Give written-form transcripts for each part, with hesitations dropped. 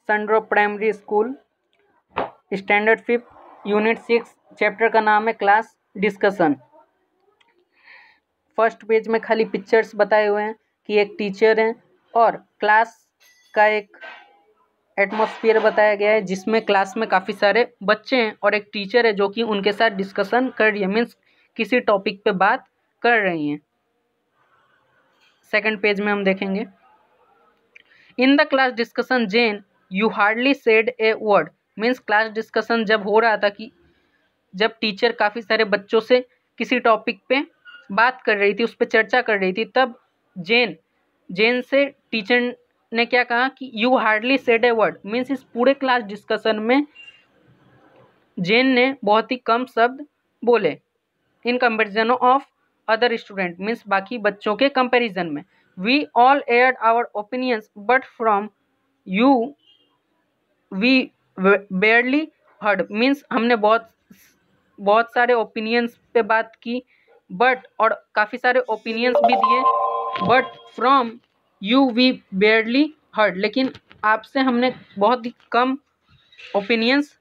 Sundrop primary school, standard 5, unit 6, chapter का नाम है क्लास डिस्कशन। फर्स्ट पेज में खाली पिक्चर्स बताए हुए हैं कि एक टीचर है और क्लास का एक एटमॉस्फेयर बताया गया है जिसमें क्लास में काफ़ी सारे बच्चे हैं और एक टीचर है जो कि उनके साथ डिस्कशन कर रही है, मीन्स किसी टॉपिक पे बात कर रही हैं। सेकंड पेज में हम देखेंगे, in the class discussion Jen you hardly said a word, means class discussion जब हो रहा था कि जब टीचर काफ़ी सारे बच्चों से किसी टॉपिक पे बात कर रही थी, उस पर चर्चा कर रही थी, तब जेन से टीचर ने क्या कहा कि you hardly said a word, means इस पूरे क्लास डिस्कशन में जेन ने बहुत ही कम शब्द बोले in comparison of other student, means बाकी बच्चों के कंपैरिजन में। We all aired our opinions but from you we barely heard, means हमने बहुत सारे ओपिनियंस पे बात की बट और काफ़ी सारे ओपिनियंस भी दिए, but from you we barely heard, लेकिन आपसे हमने बहुत ही कम ओपिनियंस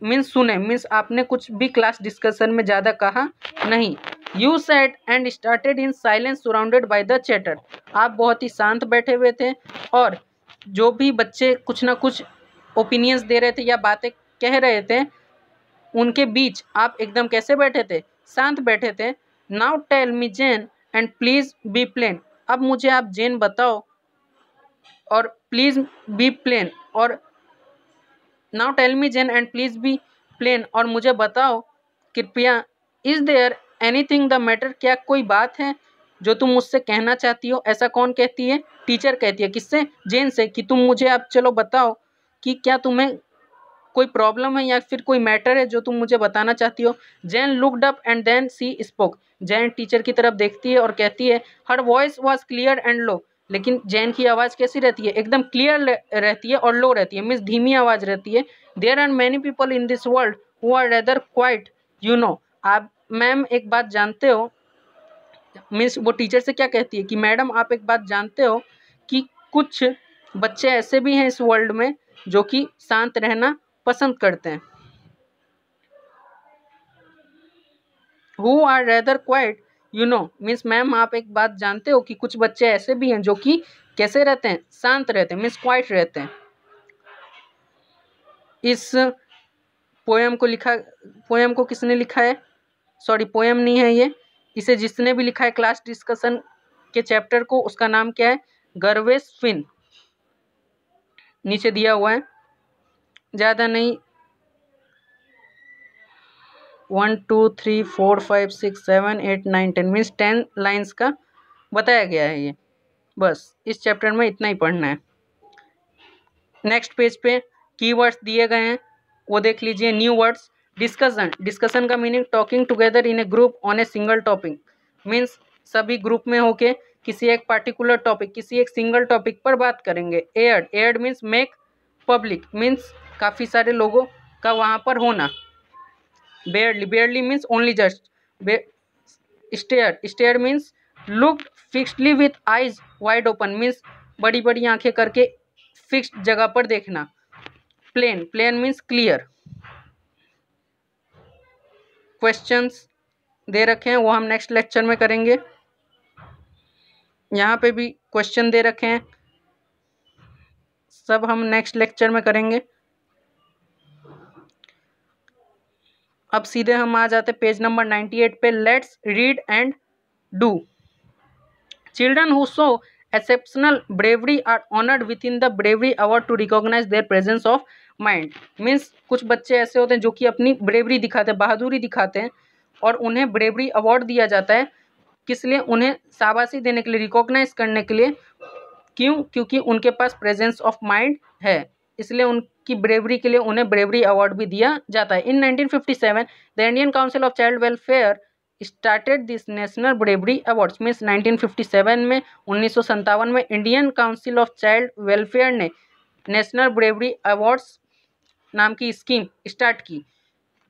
मीन्स सुने, मीन्स आपने कुछ भी क्लास डिस्कशन में ज़्यादा कहा नहीं। You sat and started in silence surrounded by the chatter, आप बहुत ही शांत बैठे हुए थे और जो भी बच्चे कुछ ना कुछ ओपिनियंस दे रहे थे या बातें कह रहे थे उनके बीच आप एकदम कैसे बैठे थे, शांत बैठे थे। Now tell me Jen and please be plain, अब मुझे आप जेन बताओ और प्लीज बी प्लेन, और now tell me Jen and please be plain, और मुझे बताओ कृपया, is there anything the matter, क्या कोई बात है जो तुम मुझसे कहना चाहती हो। ऐसा कौन कहती है, टीचर कहती है, किससे, जेन से, कि तुम मुझे आप चलो बताओ कि क्या तुम्हें कोई प्रॉब्लम है या फिर कोई मैटर है जो तुम मुझे बताना चाहती हो। Jane looked up and then she spoke, Jane teacher की तरफ देखती है और कहती है, her voice was clear and low, लेकिन जैन की आवाज़ कैसी रहती है, एकदम क्लियर रहती है और लो रहती है, मीन्स धीमी आवाज़ रहती है। There are many people in this world who are rather quiet, you know, आप मैम एक बात जानते हो, मीन्स वो टीचर से क्या कहती है कि मैडम आप एक बात जानते हो कि कुछ बच्चे ऐसे भी हैं इस वर्ल्ड में जो कि शांत रहना पसंद करते हैं। Who are rather quiet, you know, means ma'am आप एक बात जानते हो कि कुछ बच्चे ऐसे भी हैं जो कि कैसे रहते हैं, शांत रहते हैं, मीन्स क्वाइट रहते हैं। इस पोएम को किसने लिखा है, सॉरी पोएम नहीं है ये, इसे जिसने भी लिखा है क्लास डिस्कशन के चैप्टर को, उसका नाम क्या है, गर्वेस फिन, नीचे दिया हुआ है, ज़्यादा नहीं, 1 2 3 4 5 6 7 8 9 10 मीन्स 10 लाइन्स का बताया गया है ये, बस इस चैप्टर में इतना ही पढ़ना है। नेक्स्ट पेज पे कीवर्ड्स दिए गए हैं, वो देख लीजिए। न्यू वर्ड्स, डिस्कशन का meaning talking together in A group on a single topic, means सभी ग्रुप में होके किसी एक पर्टिकुलर टॉपिक, किसी एक सिंगल टॉपिक पर बात करेंगे। Aired means make public, means काफ़ी सारे लोगों का वहाँ पर होना। Barely means only just. Stare means looked fixedly with eyes wide open, means बड़ी बड़ी आंखें करके फिक्स्ड जगह पर देखना। Plain means clear. क्वेश्चंस दे रखे हैं, वो हम नेक्स्ट लेक्चर में करेंगे। यहाँ पे भी क्वेश्चन दे रखे हैं, सब हम नेक्स्ट लेक्चर में करेंगे। अब सीधे हम आ जाते पेज नंबर 98 पे। Let's read and do. Children who show exceptional bravery are honoured with in the bravery award to recognise their presence of mind, means कुछ बच्चे ऐसे होते हैं जो कि अपनी ब्रेवरी दिखाते हैं, बहादुरी दिखाते हैं, और उन्हें ब्रेवरी अवार्ड दिया जाता है, किस लिए, उन्हें शाबाशी देने के लिए, रिकॉग्नाइज करने के लिए। क्यों, क्योंकि उनके पास प्रेजेंस ऑफ माइंड है, इसलिए उनकी ब्रेवरी के लिए उन्हें ब्रेवरी अवार्ड भी दिया जाता है। In 1957 the Indian Council of Child Welfare started this National Bravery Awards, means 1957 में, 1957 में Indian Council of Child Welfare ने नेशनल ब्रेवरी अवार्ड्स नाम की स्कीम स्टार्ट की।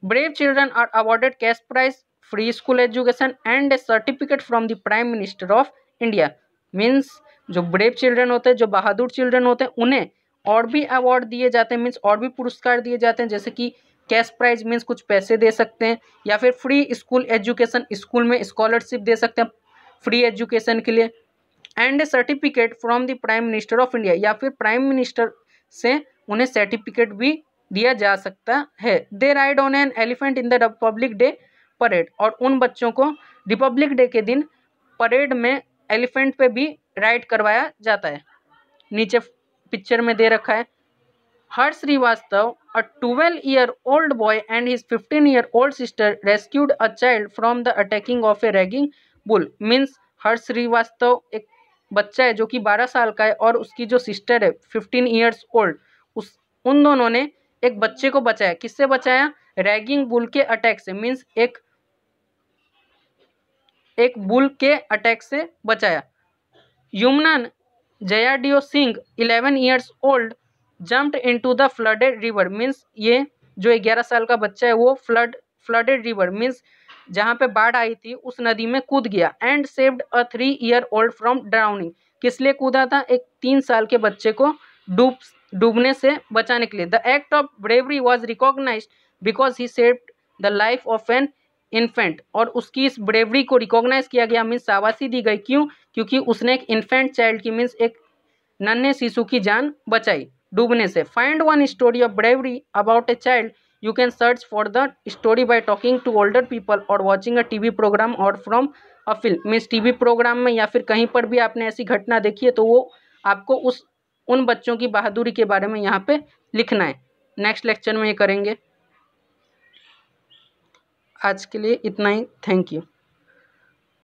Brave children are awarded cash prize, free school education and a certificate from the Prime Minister of India, means जो brave children होते हैं, जो बहादुर children होते हैं, उन्हें और भी अवार्ड दिए जाते हैं, मीन्स और भी पुरस्कार दिए जाते हैं, जैसे कि कैश प्राइज मीन्स कुछ पैसे दे सकते हैं, या फिर फ्री स्कूल एजुकेशन, स्कूल में स्कॉलरशिप दे सकते हैं फ्री एजुकेशन के लिए, and a certificate from the Prime Minister of India, या फिर प्राइम मिनिस्टर से उन्हें सर्टिफिकेट भी दिया जा सकता है। They ride on an elephant in the Republic Day parade, और उन बच्चों को रिपब्लिक डे के दिन परेड में एलिफेंट पे भी राइड करवाया जाता है। नीचे पिक्चर में दे रखा है, हर्ष Srivastava, a 12-year-old boy and his 15-year-old sister rescued a child from the attacking of a ragging bull। Means Harsh Srivastava एक बच्चा है जो कि 12 साल का है, और उसकी जो सिस्टर है 15 ईयर्स ओल्ड, उन दोनों ने एक बच्चे को बचाया। किससे बचाया? रैगिंग बुल के अटैक से, मीन्स एक बुल के अटैक से बचाया। Yumnam Jayadeo Singh 11 years old jumped into the flooded river, means ये जो 11 साल का बच्चा है वो फ्लडेड रिवर मीन्स जहाँ पे बाढ़ आई थी उस नदी में कूद गया। And saved a 3 year old from drowning, किस लिए कूदा था? एक 3 साल के बच्चे को डूबने से बचाने के लिए। The act of bravery was recognised because he saved the life of an infant, और उसकी इस ब्रेवरी को रिकॉग्नाइज किया गया, मीन्स शाबाशी दी गई। क्यों? क्योंकि उसने एक इन्फेंट चाइल्ड की, मीन्स एक नन्हे शिशु की जान बचाई डूबने से। Find one story of bravery about a child, you can search for the story by talking to older people और वॉचिंग अ टीवी प्रोग्राम और from a film, means TV programme में या फिर कहीं पर भी आपने ऐसी घटना देखी है तो वो आपको उन बच्चों की बहादुरी के बारे में यहाँ पे लिखना है। नेक्स्ट लेक्चर में ये करेंगे। आज के लिए इतना ही, थैंक यू।